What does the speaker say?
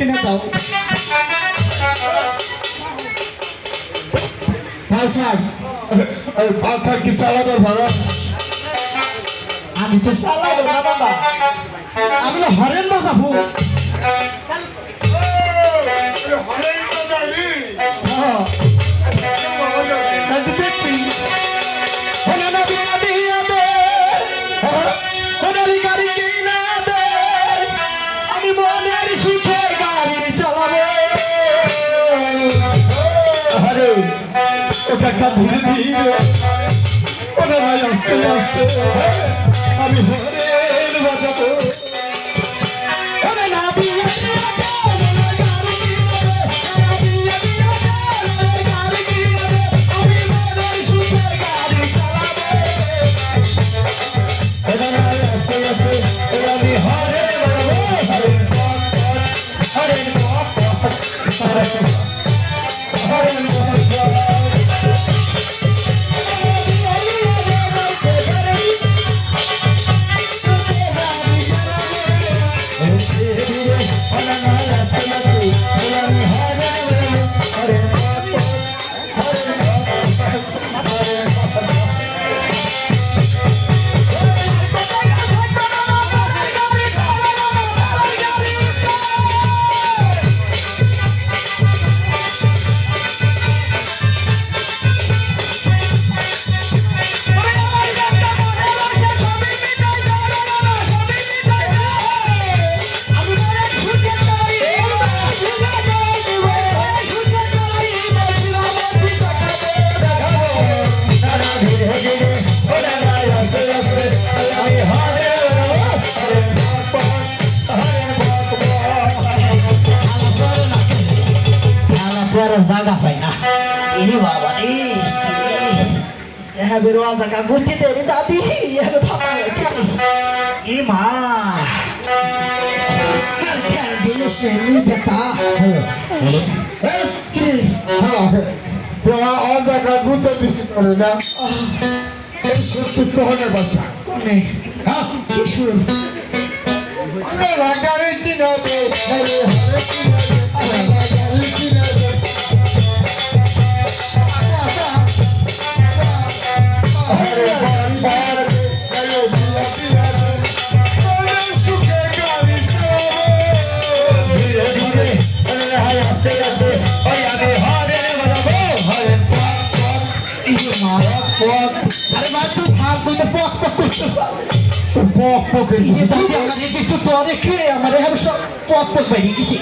কিনে দাও। Pulsar Pulsar কি চালাবে ভাড়া? আমি তো চালাবো না বাবা, আমি তো হরেন বাজাবো। দেখবি আমি মনের সুখে গাড়ি চালাবো। আরে ওটা ধীরে ধীরে ওটা ভাই আস্তে আস্তে আমি হরেন বাজাবো। ওরে না বিয়ে জায়গা পাই না। এরে বাবা রে, এভাবে রোয়া জায়গা ঘুরতে দে রে দাদি, এভাবে ফাঁপা গেছে। এ মা দিলিস নি বেতা কিরে তোমার অজায়গা গুঁতে দিতে পারে না। এই সত্যি তোহনের বাসা কোনে হ্যাঁ কি শুন গাড়ি কিনাবে আরে মা তুই থাম, তুই তো পক পক করতেছ। পক পক আমার একটু তোরে খেয়ে আমার সব পক পক বেরিয়ে গেছে।